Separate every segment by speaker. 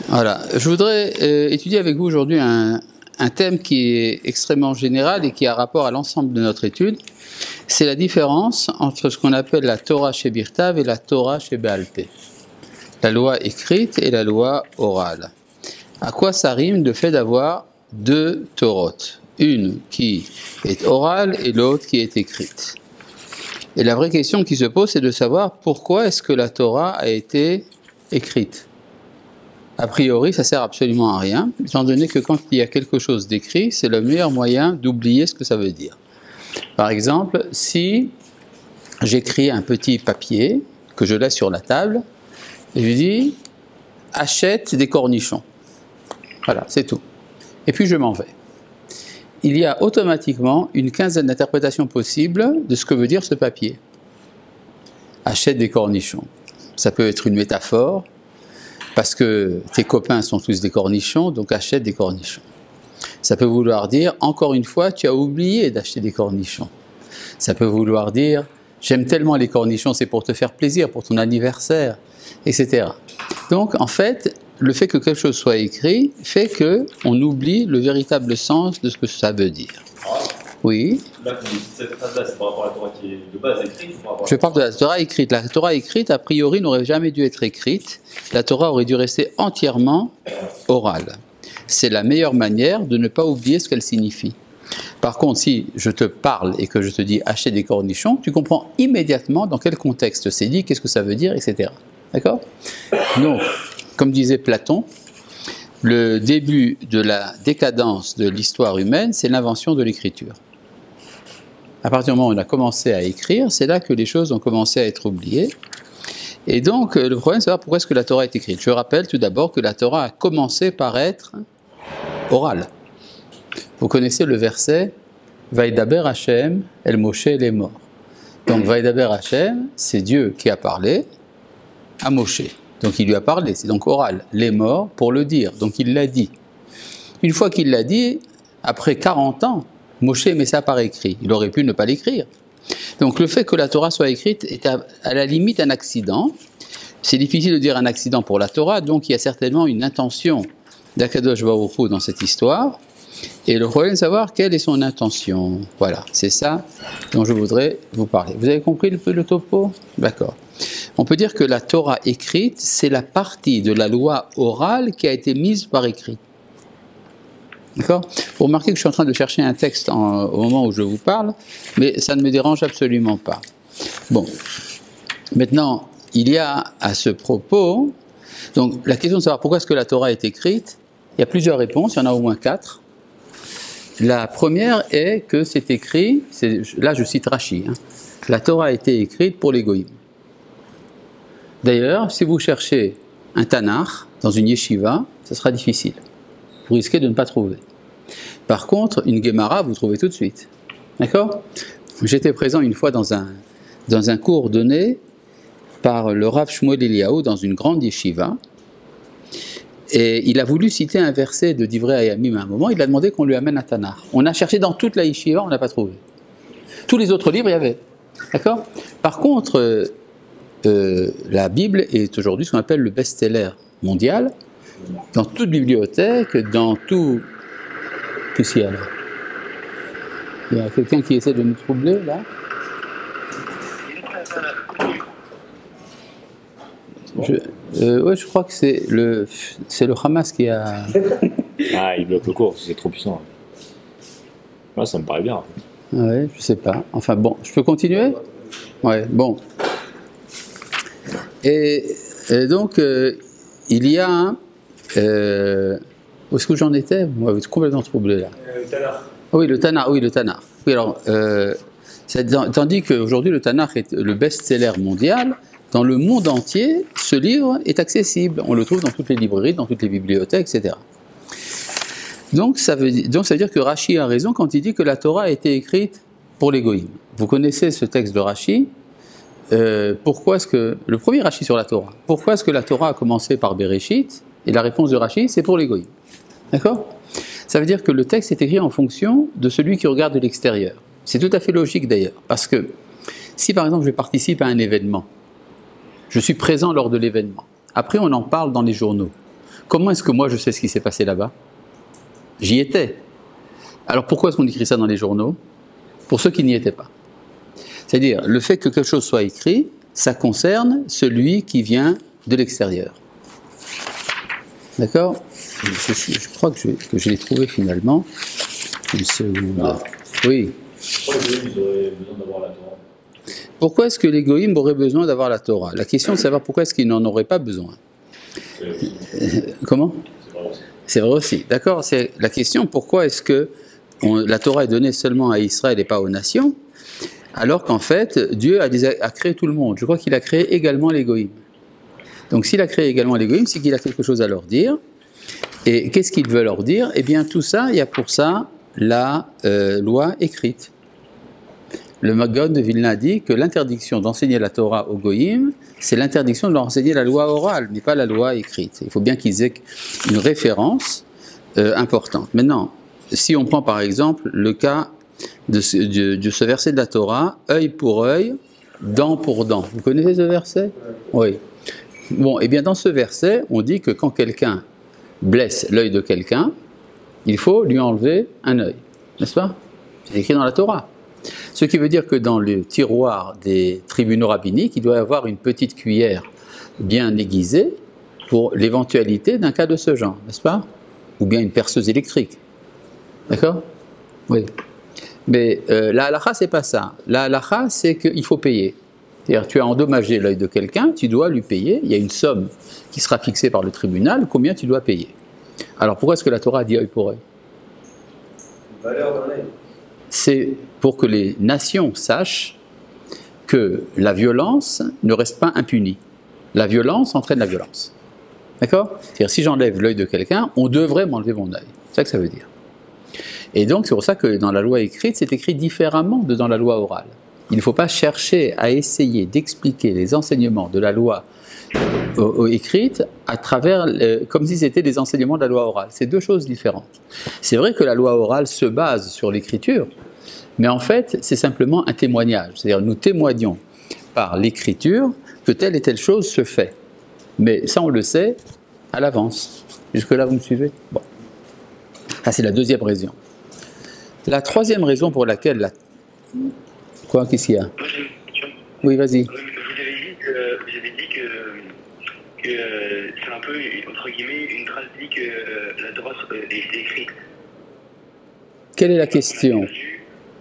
Speaker 1: Voilà, je voudrais étudier avec vous aujourd'hui un thème qui est extrêmement général et qui a rapport à l'ensemble de notre étude. C'est la différence entre ce qu'on appelle la Torah chez Birtav et la Torah chez Baal Peh. La loi écrite et la loi orale. À quoi ça rime le fait d'avoir deux Torot? Une qui est orale et l'autre qui est écrite. Et la vraie question qui se pose, c'est de savoir pourquoi est-ce que la Torah a été écrite. A priori, ça sert absolument à rien, étant donné que quand il y a quelque chose d'écrit, c'est le meilleur moyen d'oublier ce que ça veut dire. Par exemple, si j'écris un petit papier que je laisse sur la table, et je dis « achète des cornichons ». Voilà, c'est tout. Et puis je m'en vais. Il y a automatiquement une quinzaine d'interprétations possibles de ce que veut dire ce papier. Achète des cornichons. Ça peut être une métaphore, parce que tes copains sont tous des cornichons, donc achète des cornichons. Ça peut vouloir dire, encore une fois, tu as oublié d'acheter des cornichons. Ça peut vouloir dire, j'aime tellement les cornichons, c'est pour te faire plaisir, pour ton anniversaire, etc. Donc, en fait, le fait que quelque chose soit écrit fait qu'on oublie le véritable sens de ce que ça veut dire. Oui.
Speaker 2: Là, cette phrase-là, c'est par rapport à la Torah qui est de base écrite.
Speaker 1: Je parle de la Torah écrite. La Torah écrite, a priori, n'aurait jamais dû être écrite. La Torah aurait dû rester entièrement orale. C'est la meilleure manière de ne pas oublier ce qu'elle signifie. Par contre, si je te parle et que je te dis acheter des cornichons, tu comprends immédiatement dans quel contexte c'est dit, qu'est-ce que ça veut dire, etc. D'accord? Donc, comme disait Platon, le début de la décadence de l'histoire humaine, c'est l'invention de l'écriture. À partir du moment où on a commencé à écrire, c'est là que les choses ont commencé à être oubliées. Et donc, le problème, c'est de savoir pourquoi est-ce que la Torah est écrite. Je rappelle tout d'abord que la Torah a commencé par être orale. Vous connaissez le verset « Vaïdaber Hashem, El Moshe, el est mort ». Donc, Vaïdaber Hashem, c'est Dieu qui a parlé à Moshe. Donc, il lui a parlé, c'est donc oral. Les morts pour le dire, donc il l'a dit. Une fois qu'il l'a dit, après 40 ans, Moshe met ça par écrit. Il aurait pu ne pas l'écrire. Donc le fait que la Torah soit écrite est à la limite un accident. C'est difficile de dire un accident pour la Torah, donc il y a certainement une intention d'Akadosh Baruch Hu dans cette histoire. Et le problème est de savoir quelle est son intention. Voilà, c'est ça dont je voudrais vous parler. Vous avez compris le topo? D'accord. On peut dire que la Torah écrite, c'est la partie de la loi orale qui a été mise par écrit. D'accord? Vous remarquez que je suis en train de chercher un texte au moment où je vous parle, mais ça ne me dérange absolument pas. Bon, maintenant, il y a à ce propos, donc la question de savoir pourquoi est-ce que la Torah est écrite, il y a plusieurs réponses, il y en a au moins 4. La première est que c'est écrit, là je cite Rashi, la Torah a été écrite pour les goïms. D'ailleurs, si vous cherchez un Tanakh dans une yeshiva, ce sera difficile. Vous risquez de ne pas trouver. Par contre, une Gemara, vous trouvez tout de suite. D'accord? J'étais présent une fois dans un cours donné par le Rav Shmuel Eliyahu dans une grande yeshiva. Et il a voulu citer un verset de Divrei Hayamim à un moment, il a demandé qu'on lui amène un Tanakh. On a cherché dans toute la yeshiva, on n'a pas trouvé. Tous les autres livres, il y avait. D'accord? Par contre, la Bible est aujourd'hui ce qu'on appelle le best-seller mondial. Dans toute bibliothèque, dans tout... Qu'est-ce qu'il y a là? Il y a quelqu'un qui essaie de nous troubler, là? Je crois que c'est le Hamas qui a...
Speaker 2: Ah, il bloque le cours, c'est trop puissant. Là, ça me paraît bien.
Speaker 1: Ouais, je sais pas. Enfin bon, je peux continuer? Ouais, bon. Et donc, il y a un... où est-ce que j'en étais? Moi, vous êtes complètement troublé là.
Speaker 3: Le Tanakh.
Speaker 1: Ah oui, le Tanakh. Oui, le Tanakh. Oui, alors, tandis qu'aujourd'hui, le Tanakh est le best-seller mondial, dans le monde entier, ce livre est accessible. On le trouve dans toutes les librairies, dans toutes les bibliothèques, etc. Donc, ça veut dire que Rashi a raison quand il dit que la Torah a été écrite pour les goïms. Vous connaissez ce texte de Rashi. Pourquoi est-ce que... Le premier Rashi sur la Torah. Pourquoi est-ce que la Torah a commencé par Bereshit? Et la réponse de Rashi, c'est pour les goïms. D'accord? Ça veut dire que le texte est écrit en fonction de celui qui regarde de l'extérieur. C'est tout à fait logique d'ailleurs. Parce que si par exemple je participe à un événement, je suis présent lors de l'événement. Après on en parle dans les journaux. Comment est-ce que moi je sais ce qui s'est passé là-bas? J'y étais. Alors pourquoi est-ce qu'on écrit ça dans les journaux? Pour ceux qui n'y étaient pas. C'est-à-dire, le fait que quelque chose soit écrit, ça concerne celui qui vient de l'extérieur. D'accord? Je crois que je l'ai trouvé finalement. Une seconde.
Speaker 2: Ah.
Speaker 1: Oui.
Speaker 2: Pourquoi ils auraient besoin d'avoir la Torah?
Speaker 1: Pourquoi est-ce que les goïms auraient besoin d'avoir la Torah? La question est de savoir pourquoi est-ce qu'ils n'en auraient pas besoin. Comment? C'est vrai aussi. D'accord? C'est la question, pourquoi est-ce que la Torah est donnée seulement à Israël et pas aux nations, alors qu'en fait, Dieu a créé tout le monde. Je crois qu'il a créé également les goïms. Donc s'il a créé également les goïms, c'est qu'il a quelque chose à leur dire. Et qu'est-ce qu'il veut leur dire? Eh bien tout ça, il y a pour ça la loi écrite. Le Gaon de Vilna dit que l'interdiction d'enseigner la Torah aux goïms, c'est l'interdiction de leur enseigner la loi orale, mais pas la loi écrite. Il faut bien qu'ils aient une référence importante. Maintenant, si on prend par exemple le cas de ce verset de la Torah, œil pour œil, dent pour dent. Vous connaissez ce verset? Oui. Bon, et bien dans ce verset, on dit que quand quelqu'un blesse l'œil de quelqu'un, il faut lui enlever un œil. N'est-ce pas? C'est écrit dans la Torah. Ce qui veut dire que dans le tiroir des tribunaux rabbiniques, il doit y avoir une petite cuillère bien aiguisée pour l'éventualité d'un cas de ce genre, n'est-ce pas? Ou bien une perceuse électrique. D'accord? Oui. Mais la halakha, c'est pas ça. La halakha, c'est qu'il faut payer. C'est-à-dire, tu as endommagé l'œil de quelqu'un, tu dois lui payer. Il y a une somme qui sera fixée par le tribunal, combien tu dois payer. Alors pourquoi est-ce que la Torah dit œil pour œil?
Speaker 3: Valeur d'un œil.
Speaker 1: C'est pour que les nations sachent que la violence ne reste pas impunie. La violence entraîne la violence. D'accord? C'est-à-dire, si j'enlève l'œil de quelqu'un, on devrait m'enlever mon œil. C'est ça que ça veut dire. Et donc, c'est pour ça que dans la loi écrite, c'est écrit différemment de dans la loi orale. Il ne faut pas chercher à essayer d'expliquer les enseignements de la loi écrite à travers, comme si c'était des enseignements de la loi orale. C'est deux choses différentes. C'est vrai que la loi orale se base sur l'écriture, mais en fait, c'est simplement un témoignage. C'est-à-dire, nous témoignons par l'écriture que telle et telle chose se fait. Mais ça, on le sait à l'avance. Jusque-là, vous me suivez? Bon. Ça, c'est la deuxième raison. La troisième raison pour laquelle Quoi? Qu'est-ce qu'il y a?
Speaker 4: Moi j'ai une question.
Speaker 1: Oui, vas-y.
Speaker 4: Vous avez dit que c'est un peu, entre guillemets, une trace dit que la Torah est écrite.
Speaker 1: Quelle est la question?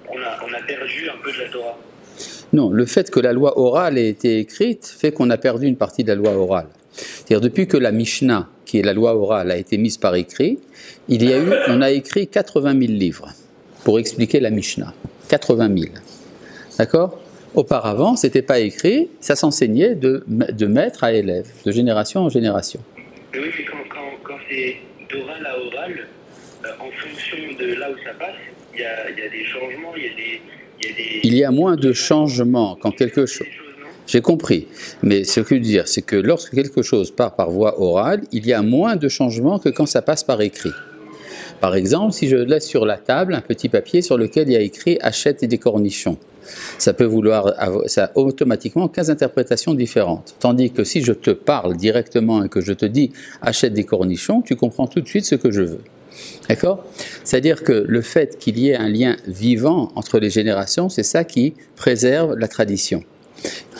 Speaker 4: On a perdu un peu de la Torah.
Speaker 1: Non, le fait que la loi orale ait été écrite fait qu'on a perdu une partie de la loi orale. C'est-à-dire, depuis que la Mishnah, qui est la loi orale, a été mise par écrit, on a écrit 80 000 livres pour expliquer la Mishnah. 80 000. D'accord? Auparavant, ce n'était pas écrit, ça s'enseignait de maître à élève, de génération en génération.
Speaker 4: Mais oui, mais quand c'est d'oral à oral, en fonction de là où ça passe, il y a des changements,
Speaker 1: Il y a moins de changements quand quelque chose... J'ai compris, mais ce que je veux dire, c'est que lorsque quelque chose part par voie orale, il y a moins de changements que quand ça passe par écrit. Par exemple, si je laisse sur la table un petit papier sur lequel il y a écrit « achète des cornichons », ça peut ça a automatiquement 15 interprétations différentes. Tandis que si je te parle directement et que je te dis « achète des cornichons », tu comprends tout de suite ce que je veux. D'accord? C'est-à-dire que le fait qu'il y ait un lien vivant entre les générations, c'est ça qui préserve la tradition.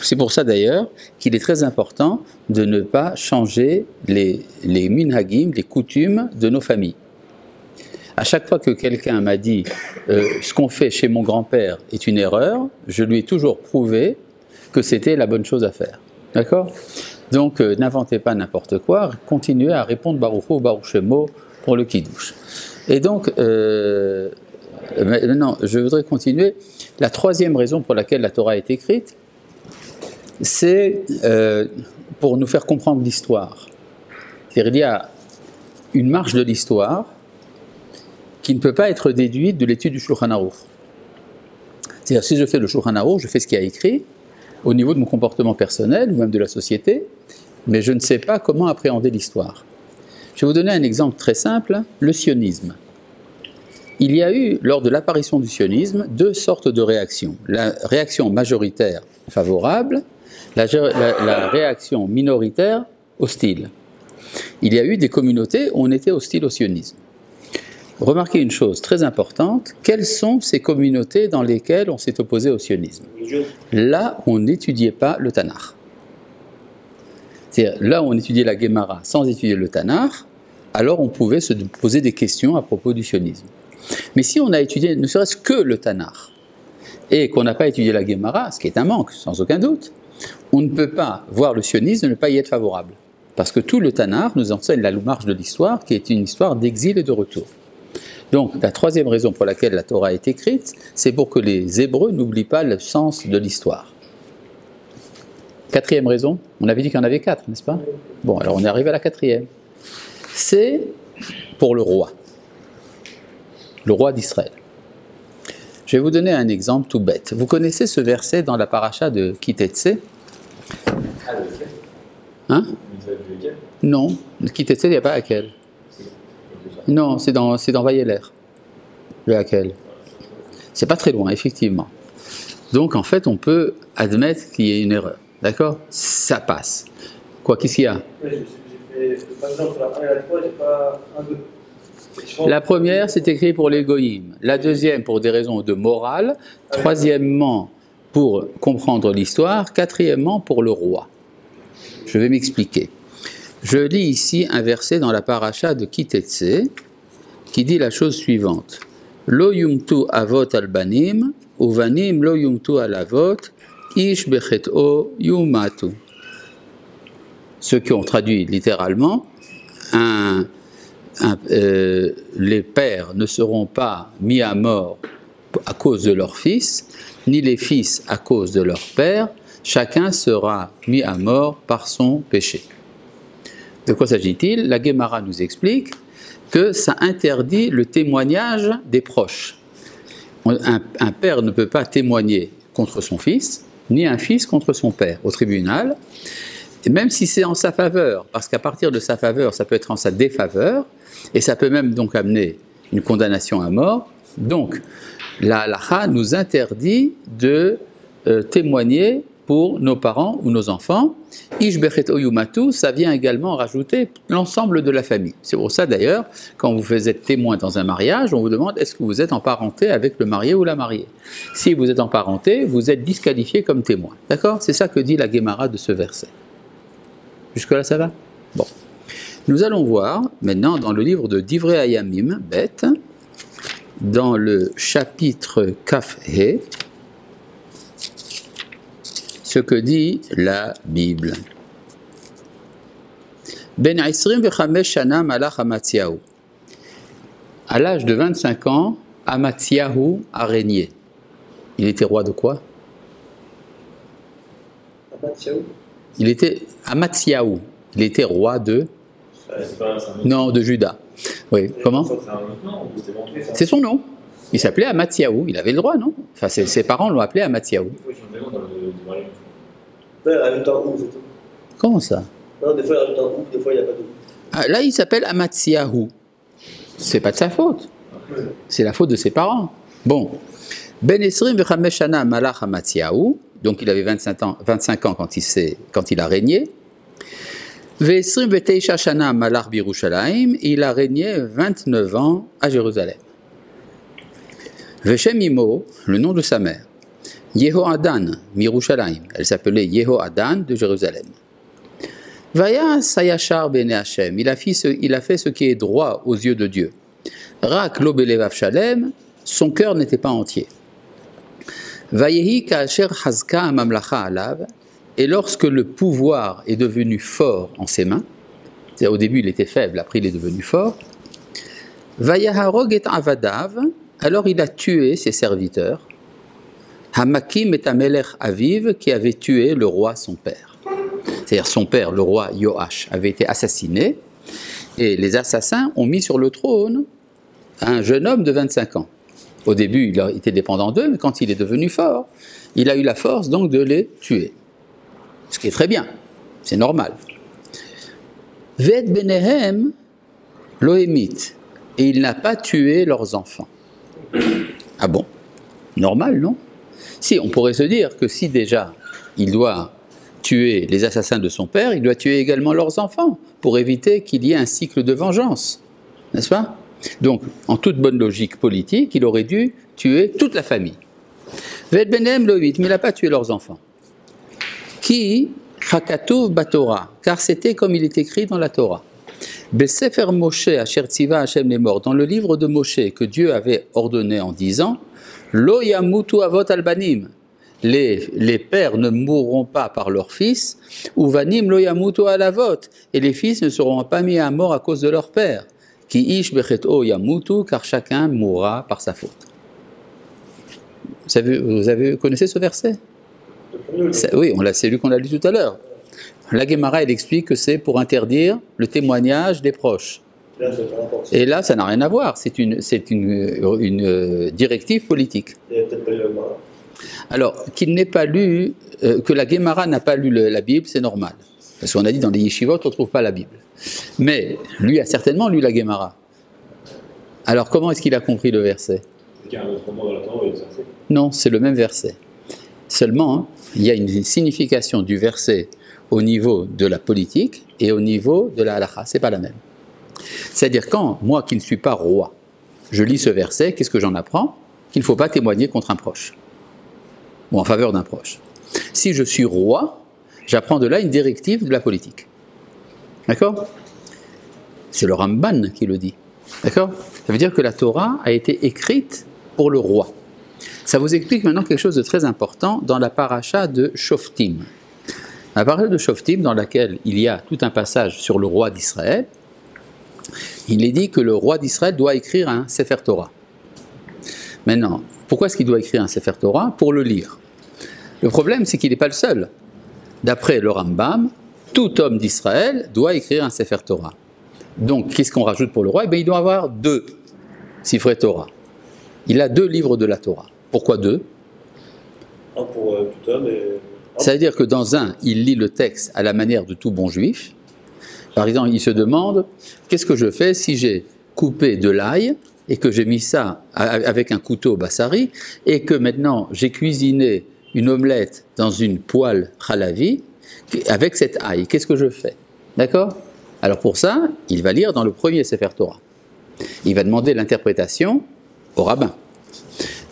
Speaker 1: C'est pour ça d'ailleurs qu'il est très important de ne pas changer les minhagim, les coutumes de nos familles. À chaque fois que quelqu'un m'a dit ce qu'on fait chez mon grand-père est une erreur, je lui ai toujours prouvé que c'était la bonne chose à faire. D'accord? Donc n'inventez pas n'importe quoi, continuez à répondre Baruch Hu, Baruch Shemo pour le Kiddush. Et donc, maintenant, je voudrais continuer. La troisième raison pour laquelle la Torah est écrite, c'est pour nous faire comprendre l'histoire. C'est-à-dire, il y a une marche de l'histoire qui ne peut pas être déduite de l'étude du Shulchan Aruch. C'est-à-dire, si je fais le Shulchan Aruch, je fais ce qui a écrit au niveau de mon comportement personnel ou même de la société, mais je ne sais pas comment appréhender l'histoire. Je vais vous donner un exemple très simple, le sionisme. Il y a eu, lors de l'apparition du sionisme, deux sortes de réactions. La réaction majoritaire favorable, la réaction minoritaire hostile. il y a eu des communautés où on était hostile au sionisme. Remarquez une chose très importante, quelles sont ces communautés dans lesquelles on s'est opposé au sionisme? Là, on n'étudiait pas le Tanakh. C'est-à-dire, là où on étudiait la Gemara sans étudier le Tanakh, alors on pouvait se poser des questions à propos du sionisme. Mais si on a étudié ne serait-ce que le Tanakh, et qu'on n'a pas étudié la Gemara, ce qui est un manque, sans aucun doute, on ne peut pas voir le sionisme et ne pas y être favorable. Parce que tout le Tanakh nous enseigne la marche de l'histoire, qui est une histoire d'exil et de retour. Donc, la troisième raison pour laquelle la Torah est écrite, c'est pour que les Hébreux n'oublient pas le sens de l'histoire. Quatrième raison, on avait dit qu'il y en avait 4, n'est-ce pas? Bon, alors on est arrivé à la quatrième. C'est pour le roi d'Israël. Je vais vous donner un exemple tout bête. Vous connaissez ce verset dans la paracha de Kitetse? Hein? Non, Kitetse, il n'y a pas Hakel. Non, c'est dans Vayeler, le Hakel. C'est pas très loin, effectivement. Donc, en fait, on peut admettre qu'il y ait une erreur. D'accord? Ça passe. Quoi, qu'est-ce qu'il y a?
Speaker 3: J'ai fait, par exemple, la 1 et la 3, j'ai pas 1, 2.
Speaker 1: La première, c'est écrit pour les goïms. La deuxième, pour des raisons de morale. Troisièmement, pour comprendre l'histoire. Quatrièmement, pour le roi. Je vais m'expliquer. Je lis ici un verset dans la paracha de Kitetse qui dit la chose suivante. Lo yumtu avot albanim, uvanim lo yumtu alavot, ish bechet'o yumatu. Ceux qui ont traduit littéralement, les pères ne seront pas mis à mort à cause de leur fils, ni les fils à cause de leur père, chacun sera mis à mort par son péché. De quoi s'agit-il? La Gemara nous explique que ça interdit le témoignage des proches. Un père ne peut pas témoigner contre son fils, ni un fils contre son père au tribunal, et même si c'est en sa faveur, parce qu'à partir de sa faveur, ça peut être en sa défaveur, et ça peut même donc amener une condamnation à mort. Donc, la halakha nous interdit de témoigner pour nos parents ou nos enfants. Ish bechet oyumatu, ça vient également rajouter l'ensemble de la famille. C'est pour ça d'ailleurs, quand vous êtes témoin dans un mariage, on vous demande est-ce que vous êtes en parenté avec le marié ou la mariée. Si vous êtes en parenté, vous êtes disqualifié comme témoin. D'accord? C'est ça que dit la Gemara de ce verset. Jusque-là, ça va? Bon. Nous allons voir maintenant dans le livre de Divrei Hayamim, Beth, dans le chapitre Kaf He, ce que dit la Bible. Ben 25 shana malach Amatziyahu. À l'âge de 25 ans, Amatziyahu a régné. Il était roi de quoi? Il était Amatziyahu. Il était roi de... Non, de Juda. Oui, comment? C'est son nom. Il s'appelait Amatziyahu. Il avait le droit, non? Enfin, ses parents l'ont appelé Amatziyahu. Comment ça?
Speaker 3: Non, des fois il rajoute un ou, des fois il n'y a pas de ou.
Speaker 1: Ah, là, il s'appelle Amatziyahu. C'est pas de sa faute. C'est la faute de ses parents. Bon. Ben 25 shana malach Amatziyahu. Donc il avait 25 ans quand il a régné. Ve-29 shana malach Birushalayim. Il a régné 29 ans à Jérusalem. Veshem imo, le nom de sa mère. Yehoadan, Mirushalayim. Elle s'appelait Yehoadan de Jérusalem. Vaya sayashar bene Hashem. Il a fait ce qui est droit aux yeux de Dieu. Rak lo belevav shalem. Son cœur n'était pas entier. Vayehi ka'asher hazka amamlacha alav. Et lorsque le pouvoir est devenu fort en ses mains, c'est-à-dire au début il était faible, après il est devenu fort, Vayaharog et avadav. Alors il a tué ses serviteurs. Hamakim et Amelech Aviv, qui avait tué le roi son père. C'est-à-dire son père, le roi Yoash, avait été assassiné, et les assassins ont mis sur le trône un jeune homme de 25 ans. Au début, il était dépendant d'eux, mais quand il est devenu fort, il a eu la force donc de les tuer. Ce qui est très bien, c'est normal. Ved Benehem Lohémit, et il n'a pas tué leurs enfants. Ah bon? Normal, non? Si, on pourrait se dire que si déjà il doit tuer les assassins de son père, il doit tuer également leurs enfants. pour éviter qu'il y ait un cycle de vengeance, n'est-ce pas? Donc, en toute bonne logique politique, il aurait dû tuer toute la famille. Ve'et benem lo huit, mais il n'a pas tué leurs enfants. Qui chakatu batora, car c'était comme il est écrit dans la Torah. Besefer Moshe asher tziva Hashem les morts, dans le livre de Moshe que Dieu avait ordonné en disant, lo yamutu avot albanim. Les pères ne mourront pas par leurs fils, ou vanim lo yamutu alavot, et les fils ne seront pas mis à mort à cause de leur père. Ki ish bechet'o yamutu, car chacun mourra par sa faute. Vous connaissez ce verset? Oui, c'est lui qu'on a lu tout à l'heure. La Gemara, elle explique que c'est pour interdire le témoignage des proches. Et là, ça n'a rien à voir. C'est une directive politique. Alors, qu'il n'ait pas lu, que la Gemara n'a pas lu la Bible, c'est normal. Parce qu'on a dit dans les yeshivot, on ne trouve pas la Bible. Mais lui a certainement lu la Gemara. Alors, comment est-ce qu'il a compris le verset? Non, c'est le même verset. Seulement, il y a une signification du verset au niveau de la politique et au niveau de la halakha. C'est pas la même. C'est-à-dire, quand moi qui ne suis pas roi, je lis ce verset, qu'est-ce que j'en apprends? Qu'il ne faut pas témoigner contre un proche ou en faveur d'un proche. Si je suis roi, j'apprends de là une directive de la politique. D'accord? C'est le Ramban qui le dit. D'accord? Ça veut dire que la Torah a été écrite pour le roi. Ça vous explique maintenant quelque chose de très important dans la paracha de Shoftim. La paracha de Shoftim, dans laquelle il y a tout un passage sur le roi d'Israël, il est dit que le roi d'Israël doit écrire un Sefer Torah. Maintenant, pourquoi est-ce qu'il doit écrire un Sefer Torah? Pour le lire. Le problème, c'est qu'il n'est pas le seul. D'après le Rambam, tout homme d'Israël doit écrire un Sefer Torah. Donc, qu'est-ce qu'on rajoute pour le roi? Il doit avoir 2 Sifrei Torah. Il a 2 livres de la Torah. Pourquoi 2?
Speaker 3: Un pour tout homme et...
Speaker 1: Ça veut dire que dans un, il lit le texte à la manière de tout bon juif. Par exemple, il se demande, qu'est-ce que je fais si j'ai coupé de l'ail et que j'ai mis ça avec un couteau bassari et que maintenant j'ai cuisiné une omelette dans une poêle halavi avec cet ail, qu'est-ce que je fais? D'accord? Alors pour ça, il va lire dans le premier Sefer Torah. Il va demander l'interprétation au rabbin.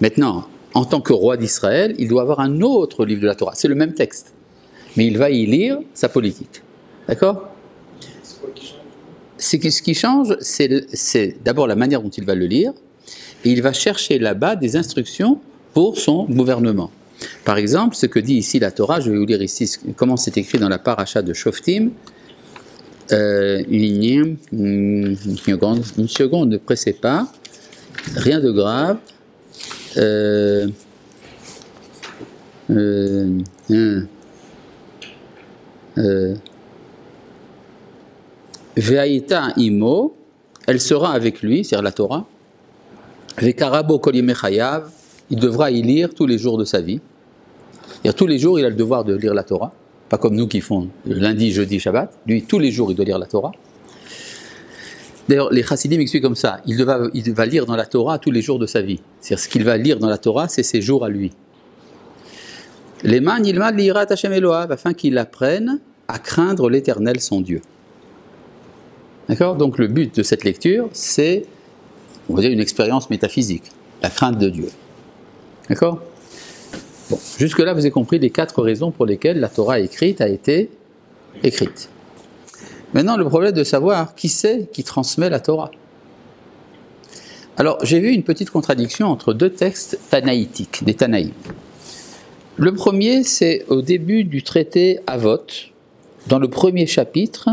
Speaker 1: Maintenant, en tant que roi d'Israël, il doit avoir un autre livre de la Torah. C'est le même texte. Mais il va y lire sa politique. D'accord?
Speaker 3: C'est quoi qui change?
Speaker 1: Ce qui change, c'est d'abord la manière dont il va le lire. Et il va chercher là-bas des instructions pour son gouvernement. Par exemple, ce que dit ici la Torah, je vais vous lire ici comment c'est écrit dans la paracha de Shoftim. Une seconde, ne pressez pas. Rien de grave. Ve'aïta imo, elle sera avec lui, c'est-à-dire la Torah. Ve'karabo kol yemei chayav, il devra y lire tous les jours de sa vie. C'est-à-dire, tous les jours, il a le devoir de lire la Torah. Pas comme nous qui font lundi, jeudi, Shabbat. Lui, tous les jours, il doit lire la Torah. D'ailleurs, les chassidim expliquent comme ça. Il va lire dans la Torah tous les jours de sa vie. C'est-à-dire, ce qu'il va lire dans la Torah, c'est ses jours à lui. Leman yilmad li'irat Hashem Eloav, afin qu'il apprenne à craindre l'Éternel, son Dieu. D'accord? Donc, le but de cette lecture, c'est, on va dire, une expérience métaphysique. La crainte de Dieu. D'accord? Bon, jusque-là, vous avez compris les 4 raisons pour lesquelles la Torah écrite a été écrite. Maintenant, le problème de savoir qui c'est qui transmet la Torah. Alors, j'ai vu une petite contradiction entre 2 textes tanaïtiques, des Tanaïm. Le premier, c'est au début du traité Avot, dans le premier chapitre,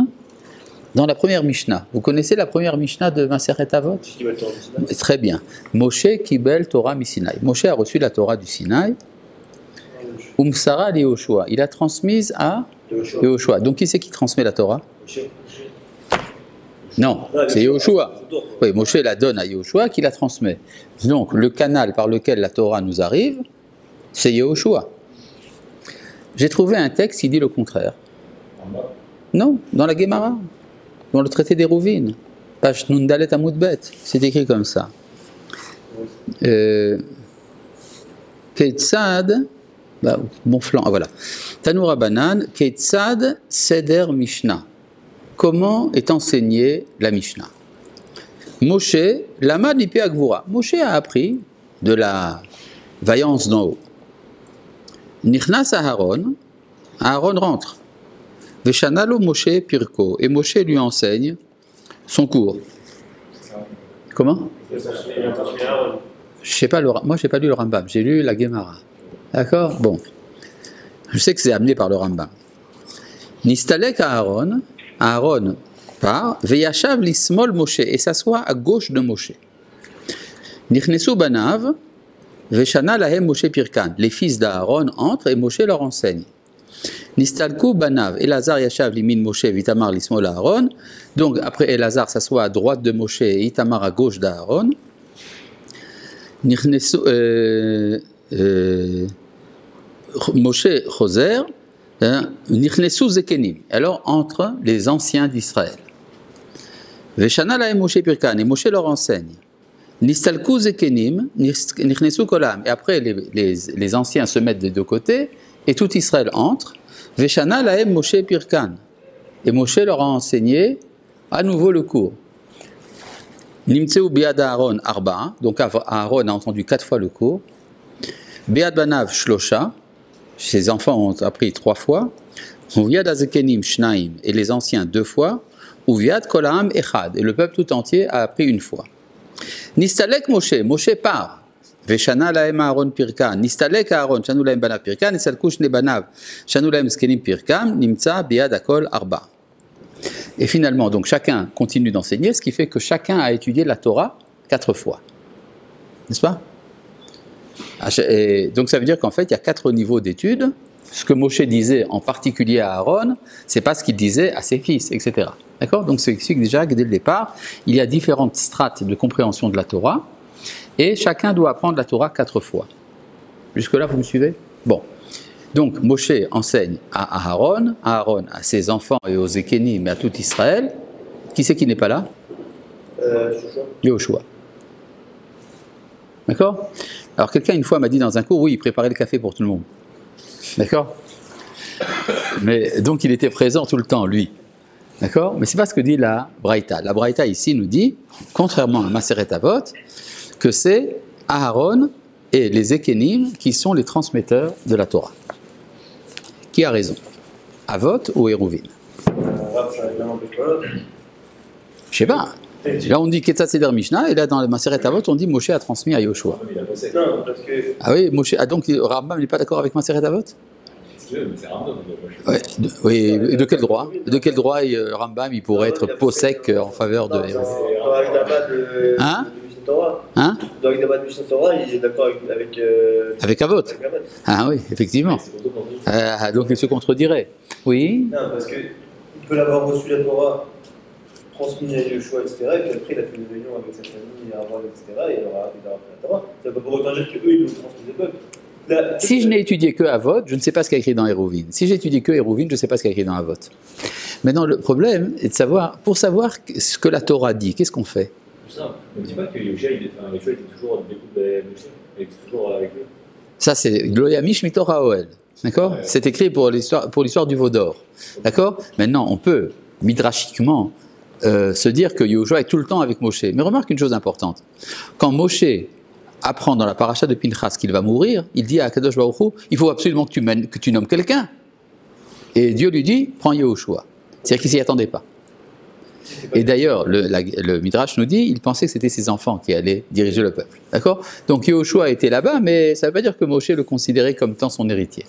Speaker 1: dans la première Mishnah. Vous connaissez la première Mishnah de Maseret Avot? Très bien. Moshe Kibel Torah Misinaï. Moshe a reçu la Torah du Sinaï. Umsara li Yoshua. Il a transmise à Yoshua. Donc, qui c'est qui transmet la Torah? Non, c'est Yoshua. Oui, Moshe la donne à Yoshua qui la transmet. Donc, le canal par lequel la Torah nous arrive, c'est Yoshua. J'ai trouvé un texte qui dit le contraire. Non, dans la Gemara, dans le traité des Rouvines, page Nundalet Amoudbet, c'est écrit comme ça. Ketzad, bon flanc, voilà. Tanoura Banan, Ketzad Seder Mishnah. comment est enseignée la Mishnah. Moshe, Lamad Lipe Agvura. Moshe a appris de la vaillance d'en haut. Nichnas Aaron, Aaron rentre. Veshanalo Moshe Pirko, et Moshe lui enseigne son cours. Comment? Je sais pas, moi j'ai pas lu le Rambam, j'ai lu la Gemara. D'accord? Bon. Je sais que c'est amené par le Rambam. Nistalek Aaron, Aaron part, Veyashav Lismol Moshe, et s'assoit à gauche de Moshe. Nichnesu Banav, Veshana Lahem Moshe Pirkan. Les fils d'Aaron entrent et Moshe leur enseigne. Nistalku Banav, Elazar Yashav Limin Moshe, Itamar Lismol Aaron. Donc après Elazar s'assoit à droite de Moshe et Itamar à gauche d'Aaron. Nichnesu Moshe Choser, Nichnesu Zekenim. Alors entre les anciens d'Israël. Veshana Lahem Moshe Pirkan, et Moshe leur enseigne. Nistalku Zekenim, Nichnesu Kolam. Et après les anciens se mettent des deux côtés et tout Israël entre. Veshana Lahem Moshe Pirkan. Et Moshe leur a enseigné à nouveau le cours. Nimtseu Biad Aaron Arba. Donc Aaron a entendu 4 fois le cours. Biad Banav Shlosha. Ses enfants ont appris 3 fois. Uviad Azekenim Shnaim. Et les anciens 2 fois. Uviad Kolam Echad. Et le peuple tout entier a appris 1 fois. Nistalek Moshe. Moshe part. Veshana lahem Aaron Pirkan. Nistalek Aaron. Shanu lahem Banav Pirkan. Nistalku Shne Banav. Shanu lahem Zkenim Pirkam. Nimtsa Biad Akol Arba. Et finalement, donc chacun continue d'enseigner, ce qui fait que chacun a étudié la Torah 4 fois. N'est-ce pas? Et donc ça veut dire qu'en fait, il y a 4 niveaux d'études. Ce que Moshe disait en particulier à Aaron, c'est pas ce qu'il disait à ses fils, etc. D'accord? Donc c'est ici que déjà, dès le départ, il y a différentes strates de compréhension de la Torah, et chacun doit apprendre la Torah 4 fois. Jusque-là, vous me suivez? Bon. Donc Moshe enseigne à Aaron à ses enfants et aux Ékénim, mais à tout Israël. Qui c'est qui n'est pas là? Yoshua. D'accord? Alors quelqu'un une fois m'a dit dans un cours, oui, il préparait le café pour tout le monde. D'accord? Mais donc il était présent tout le temps, lui. D'accord? Mais c'est pas ce que dit la Braïta. La Braïta ici nous dit, contrairement à Maseret Avot, que c'est Aaron et les Ékénim qui sont les transmetteurs de la Torah. Qui a raison? Avot ou Eruvin? Je sais pas. Là on dit Ketzat Seder Mishnah, et là dans le Maseret Avot on dit Moshe a transmis à Yoshua.
Speaker 3: Non, parce que...
Speaker 1: Ah oui, Moshe. Ah donc Rambam n'est pas d'accord avec Maseret Avot? Ouais, oui, de quel droit? De quel droit Rambam il pourrait être possèque en faveur de Eruvin? Hein? Hein?
Speaker 3: Dans le Mishnah Torah, il est d'accord
Speaker 1: avec Avot. Ah oui, effectivement. Donc il se contredirait. Oui.
Speaker 3: Non, parce qu'il peut l'avoir reçu la Torah, transmis à Yoshua, etc. Et puis après, il a fait une réunion avec sa famille, Aaron, etc. Et il aura appris la Torah. Ça ne peut pas pour autant dire qu'eux, ils nous transmettent des peuples.
Speaker 1: Si je n'ai étudié que Avot, je ne sais pas ce qu'il y a écrit dans Eruvin. Si j'ai étudié que Eruvin, je ne sais pas ce qu'il y a écrit dans Avot. Maintenant, le problème est de savoir, pour savoir ce que la Torah dit, qu'est-ce qu'on fait?
Speaker 2: Ne dis pas que Yoshua était toujours l'écoute de Moshe, il était toujours avec eux.
Speaker 1: Ça, c'est Gloyamish Mitora Oel. D'accord? Ouais. C'est écrit pour l'histoire du veau d'or. D'accord? Maintenant, on peut, midrashiquement, se dire que Yoshua est tout le temps avec Moshe. Mais remarque une chose importante. Quand Moshe apprend dans la paracha de Pinchas qu'il va mourir, il dit à Kadosh Baruch Hu, il faut absolument que tu nommes quelqu'un. Et Dieu lui dit, prends Yoshua. C'est-à-dire qu'il ne s'y attendait pas. Et d'ailleurs, le Midrash nous dit, il pensait que c'était ses enfants qui allaient diriger le peuple. D'accord? Donc Yoshua était là-bas, mais ça ne veut pas dire que Moshe le considérait comme étant son héritier.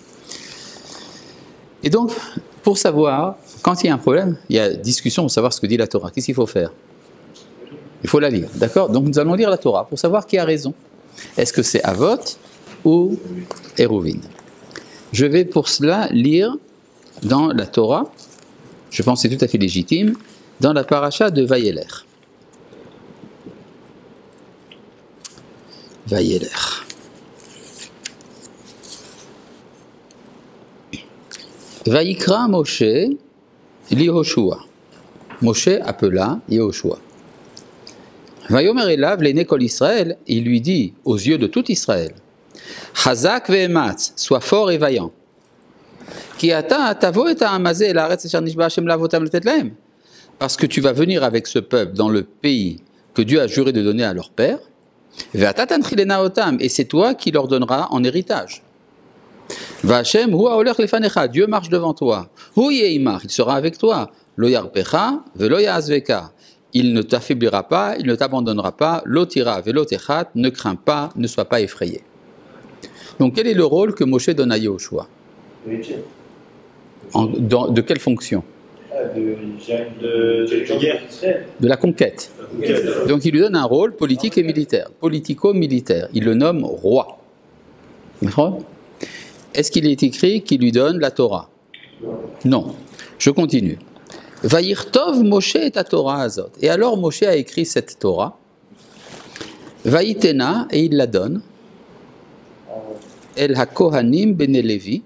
Speaker 1: Et donc, pour savoir, quand il y a un problème, il y a discussion pour savoir ce que dit la Torah. Qu'est-ce qu'il faut faire? Il faut la lire. D'accord? Donc nous allons lire la Torah pour savoir qui a raison. Est-ce que c'est Avot ou Eruvin? Je vais pour cela lire dans la Torah, je pense que c'est tout à fait légitime, dans la paracha de Vayeler. Vayeler. Vayikra Moshe Lihoshua. Moshe appela Yehoshua. Vayomer elav l'aîné kol Israël, il lui dit aux yeux de tout Israël, Chazak ve'ematz, sois fort et vaillant. Ki ata tavo et ha'amazeh el haaretz asher nishba Hashem la'avotam letet lahem. parce que tu vas venir avec ce peuple dans le pays que Dieu a juré de donner à leur père, et c'est toi qui leur donneras en héritage. Dieu marche devant toi. Il sera avec toi. Il ne t'affaiblira pas, il ne t'abandonnera pas. Ne crains pas, ne sois pas effrayé. Donc quel est le rôle que Moshe donne à Yehoshua? De quelle fonction? De la conquête. Donc il lui donne un rôle politique et militaire, politico-militaire. Il le nomme roi. Est-ce qu'il est écrit qu'il lui donne la Torah? Non. Je continue. Vayirtov Moshe et ta Torah azot. Et alors Moshe a écrit cette Torah. Vayitena, et il la donne. El ha-Kohanim bene Lévi,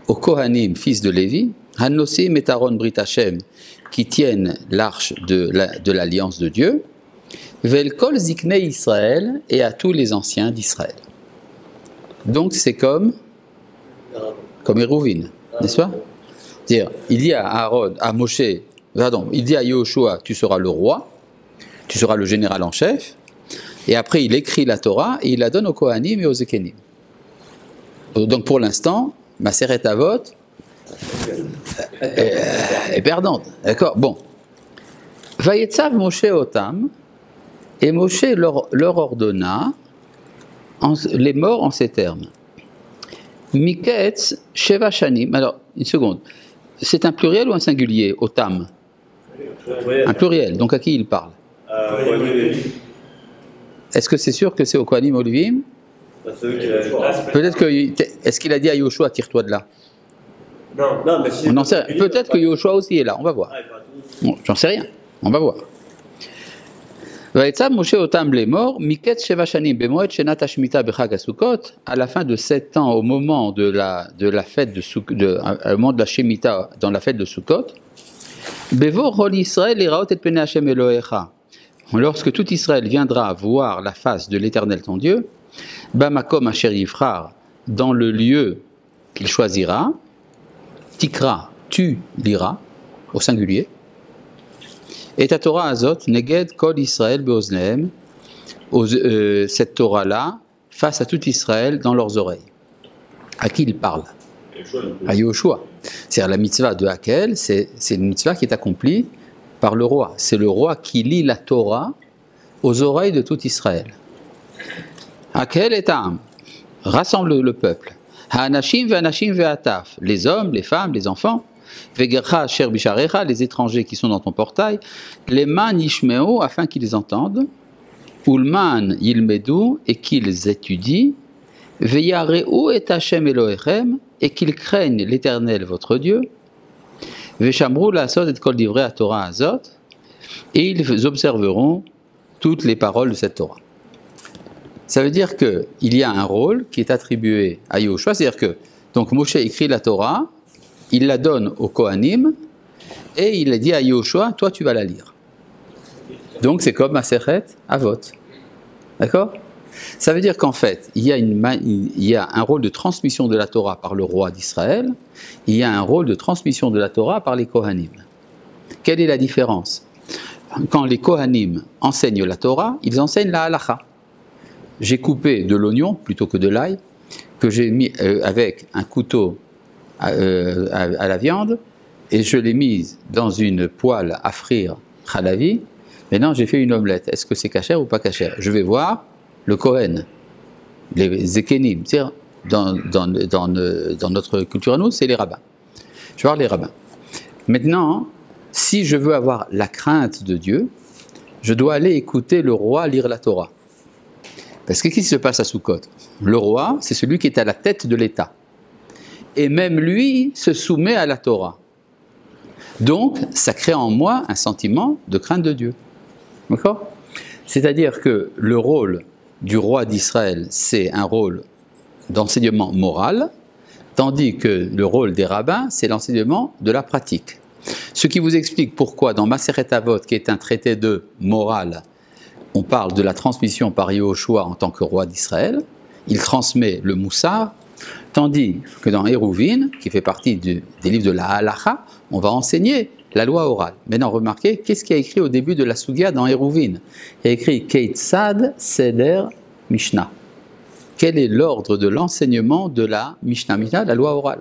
Speaker 1: au Kohanim, fils de Lévi, Hanosim et Aaron Brit Hashem, qui tiennent l'arche de l'alliance de Dieu, Vel kol ziknei Israël, et à tous les anciens d'Israël. Donc c'est comme Hérouvine, n'est-ce pas? C'est-à-dire, il dit à Aaron, à Moshe, pardon, il dit à Yehoshua, tu seras le roi, tu seras le général en chef, et après il écrit la Torah et il la donne aux Kohanim et aux Zekenim. Donc pour l'instant, Maseret Avot est perdante. D'accord? Bon. Vayetzav Moshe Otam, et Moshe leur ordonna les morts en ces termes. Miketz Sheva Shanim. Alors, une seconde. C'est un pluriel ou un singulier, Otam? Un pluriel. Donc à qui il parle? Est-ce que c'est sûr que c'est au Kohanim Olivim? Peut-être que. Est-ce qu'il a dit à Yehoshua, tire-toi de là?
Speaker 3: Non, mais si.
Speaker 1: On en sait rien. Peut-être que Yehoshua aussi est là, on va voir. Bon, j'en sais rien, on va voir. Moshe Otam les morts, Miket Sheva Shanim Bemoed Shenat Hashmita Bechag HaSukkot, à la fin de 7 ans, au moment de la fête de Sukkot, au moment de la Shemitah, dans la fête de Sukkot, Bevo Rol Israël Iraot et Pene Hashem Elohecha, lorsque tout Israël viendra voir la face de l'Éternel ton Dieu, Bamakom Asher Yifrar, dans le lieu qu'il choisira, Tikra, tu liras, au singulier, et ta Torah Azot, Neged Kol Israël Beoznehem, cette Torah-là, face à tout Israël dans leurs oreilles. À qui il parle? À Yehoshua. C'est-à-dire la mitzvah de Hakel, c'est une mitzvah qui est accomplie par le roi. C'est le roi qui lit la Torah aux oreilles de tout Israël. Hakel et Am, rassemble le peuple. Ha'anashim ve'anashim ve'ataf, les hommes, les femmes, les enfants. Vegercha asher bisharecha, les étrangers qui sont dans ton portail. Les man yishmeo, afin qu'ils entendent. Ulman yilmedu, et qu'ils étudient. Ve'yareu et Hashem Elohechem, et qu'ils craignent l'Éternel votre Dieu. Ve'shamru la'asot et kol divrei Torah azot, et ils observeront toutes les paroles de cette Torah. Ça veut dire qu'il y a un rôle qui est attribué à Yehoshua, c'est-à-dire que donc Moshe écrit la Torah, il la donne au Kohanim, et il a dit à Yehoshua, toi tu vas la lire. Donc c'est comme Maseret Avot. D'accord? Ça veut dire qu'en fait, il y a un rôle de transmission de la Torah par le roi d'Israël, il y a un rôle de transmission de la Torah par les Kohanim. Quelle est la différence? Quand les Kohanim enseignent la Torah, ils enseignent la halacha. J'ai coupé de l'oignon plutôt que de l'ail, que j'ai mis avec un couteau à la viande, et je l'ai mise dans une poêle à frire chalavi. Maintenant, j'ai fait une omelette. Est-ce que c'est kasher ou pas kasher? Je vais voir le Kohen, les Zekenim. Dans notre culture à nous, c'est les rabbins. Je vais voir les rabbins. Maintenant, si je veux avoir la crainte de Dieu, je dois aller écouter le roi lire la Torah. Parce que qu'est-ce qui se passe à Sukkot? Le roi, c'est celui qui est à la tête de l'État. Et même lui se soumet à la Torah. Donc, ça crée en moi un sentiment de crainte de Dieu. D'accord? C'est-à-dire que le rôle du roi d'Israël, c'est un rôle d'enseignement moral, tandis que le rôle des rabbins, c'est l'enseignement de la pratique. Ce qui vous explique pourquoi dans Maseret Avot, qui est un traité de morale, on parle de la transmission par Yehoshua en tant que roi d'Israël, il transmet le Moussar, tandis que dans Hérouvine, qui fait partie des livres de la Halacha, on va enseigner la loi orale. Maintenant, remarquez, qu'est-ce qu'il y a écrit au début de la Sugia dans Eruvin? Il y a écrit Keitzad Seder Mishnah. Quel est l'ordre de l'enseignement de la Mishnah? Mishnah, la loi orale.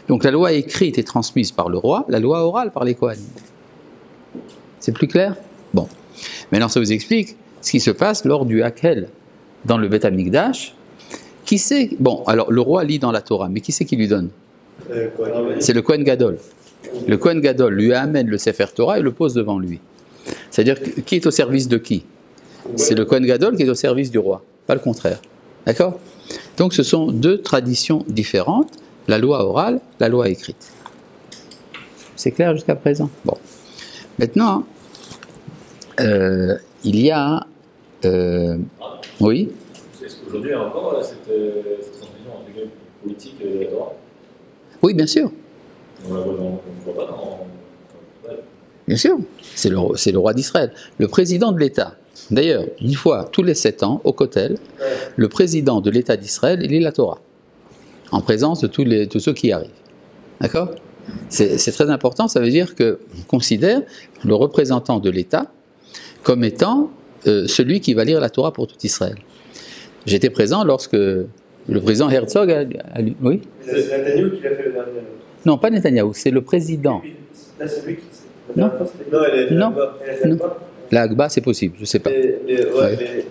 Speaker 1: Donc la loi écrite est transmise par le roi, la loi orale par les Kohanim. C'est plus clair? Bon. Maintenant, ça vous explique ce qui se passe lors du Hakel dans le Beth Amikdash. Qui c'est? Bon, alors le roi lit dans la Torah, mais qui c'est qui lui donne? C'est le Kohen Gadol. Le Kohen Gadol lui amène le Sefer Torah et le pose devant lui. C'est-à-dire, qui est au service de qui? C'est le Kohen Gadol qui est au service du roi, pas le contraire. D'accord? Donc ce sont deux traditions différentes, la loi orale, la loi écrite. C'est clair jusqu'à présent? Bon. Maintenant, il y a... oui?
Speaker 2: Est-ce qu'aujourd'hui, il y a encore cette transmission entre guillemets politique de la Torah?
Speaker 1: Oui, bien sûr.
Speaker 2: On la voit pas dans...
Speaker 1: Bien sûr, c'est le roi d'Israël. Le président de l'État, d'ailleurs, une fois tous les 7 ans, au Kotel, le président de l'État d'Israël, il lit la Torah, en présence de tous ceux qui y arrivent. D'accord? C'est très important, ça veut dire qu'on considère le représentant de l'État comme étant celui qui va lire la Torah pour tout Israël. J'étais présent lorsque le président Herzog a lu... Oui?
Speaker 3: C'est Netanyahou qui l'a fait le dernier.
Speaker 1: Non, pas Netanyahou, c'est le président.
Speaker 3: Là, c'est lui qui...
Speaker 1: Non.
Speaker 3: Non, elle a fait
Speaker 1: Non.
Speaker 3: Agba. Elle a fait
Speaker 1: Non.
Speaker 3: Agba.
Speaker 1: La Agba, c'est possible, je ne sais pas.
Speaker 3: Pourquoi c'est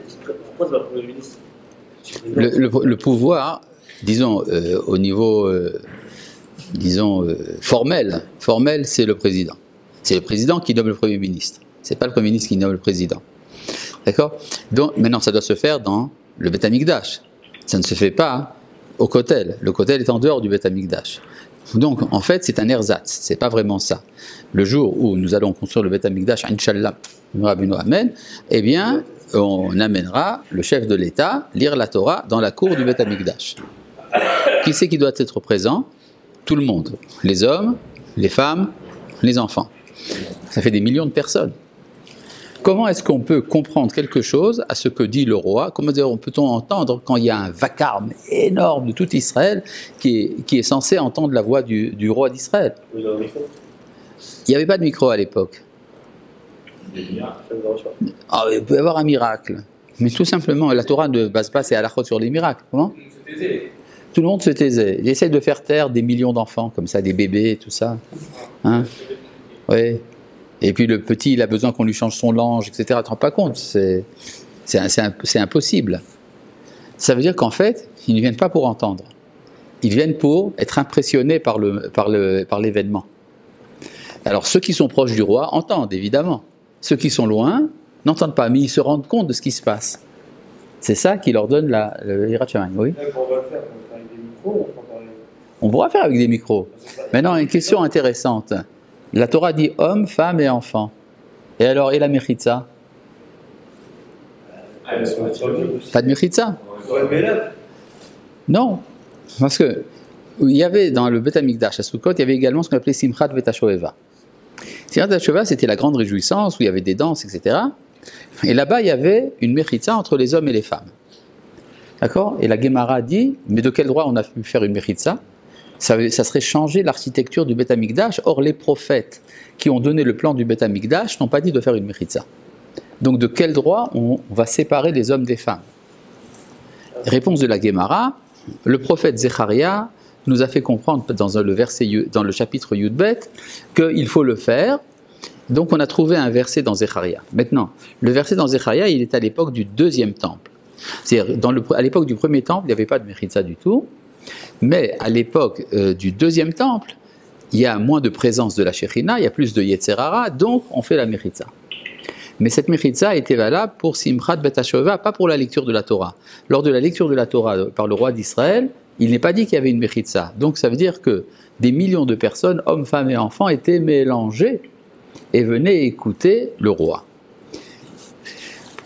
Speaker 3: pas le Premier ministre?
Speaker 1: Le pouvoir, disons, au niveau, formel, c'est le président. C'est le président qui nomme le Premier ministre. C'est pas le Premier ministre qui nomme le président. D'accord? Donc, maintenant, ça doit se faire dans le Beth Amikdash. Ça ne se fait pas au Kotel. Le Kotel est en dehors du Beth Amikdash. Donc, en fait, c'est un ersatz. C'est pas vraiment ça. Le jour où nous allons construire le Beth Amikdash, Inch'Allah, Amen, eh bien, on amènera le chef de l'État lire la Torah dans la cour du Beth Amikdash. Qui c'est qui doit être présent? Tout le monde. Les hommes, les femmes, les enfants. Ça fait des millions de personnes. Comment est-ce qu'on peut comprendre quelque chose à ce que dit le roi? Comment peut-on entendre quand il y a un vacarme énorme de tout Israël qui est censé entendre la voix du roi d'Israël?
Speaker 3: Oui, dans le micro.
Speaker 1: Il n'y avait pas de micro à l'époque. Ah, il peut y avoir un miracle. Mais tout simplement, la Torah ne base pas ses halachot sur les miracles. Comment? Tout le monde se taisait. Il essaie de faire taire des millions d'enfants, comme ça, des bébés, tout ça. Hein? Oui. Et puis le petit, il a besoin qu'on lui change son linge, etc. Tu ne te rends pas compte, c'est impossible. Ça veut dire qu'en fait, ils ne viennent pas pour entendre. Ils viennent pour être impressionnés par l'événement. Alors ceux qui sont proches du roi entendent, évidemment. Ceux qui sont loin n'entendent pas, mais ils se rendent compte de ce qui se passe. C'est ça qui leur donne le Yirat Shamayim. Oui.
Speaker 3: On va le faire avec des micros,
Speaker 1: on pourra faire avec des micros. Maintenant, une question intéressante. La Torah dit homme, femme et enfant. Et alors, et la mechitza? Pas de mechitza? Non. Parce que il y avait dans le Beth Amikdash à Sukkot, il y avait également ce qu'on appelait Simchat Vetashoeva. Simchat Vetashoeva, c'était la grande réjouissance où il y avait des danses, etc. Et là-bas, il y avait une mechitza entre les hommes et les femmes. D'accord? Et la Gemara dit, mais de quel droit on a pu faire une mechitza? Ça serait changer l'architecture du Beth Amikdash. Or, les prophètes qui ont donné le plan du Beth Amikdash n'ont pas dit de faire une mechitza. Donc, de quel droit on va séparer les hommes des femmes? Réponse de la Gemara, le prophète Zecharia nous a fait comprendre dans le chapitre Yudbet qu'il faut le faire. Donc, on a trouvé un verset dans Zecharia. Maintenant, le verset dans Zecharia, il est à l'époque du deuxième temple. C'est-à-dire, à l'époque du premier temple, il n'y avait pas de mechitza du tout. Mais à l'époque du deuxième temple, il y a moins de présence de la Shekhinah, il y a plus de Yetzerara, donc on fait la mechitza. Mais cette mechitza était valable pour Simchat Vetashoeva, pas pour la lecture de la Torah. Lors de la lecture de la Torah par le roi d'Israël, il n'est pas dit qu'il y avait une mechitza. Donc ça veut dire que des millions de personnes, hommes, femmes et enfants, étaient mélangés et venaient écouter le roi.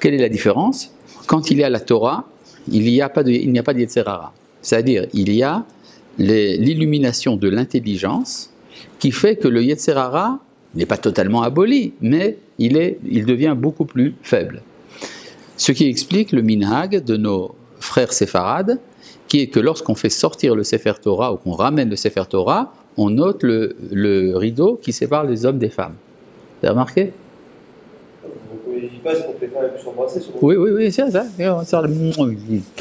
Speaker 1: Quelle est la différence? Quand il y a la Torah, il n'y a pas de Yetzerara. C'est-à-dire, il y a l'illumination de l'intelligence qui fait que le Yetzerara n'est pas totalement aboli, mais il devient beaucoup plus faible. Ce qui explique le minhag de nos frères séfarades, qui est que lorsqu'on fait sortir le Sefer Torah ou qu'on ramène le Sefer Torah, on note le rideau qui sépare les hommes des femmes. Vous avez remarqué?
Speaker 3: Il passe pour que les femmes puissent s'embrasser.
Speaker 1: Oui, c'est ça.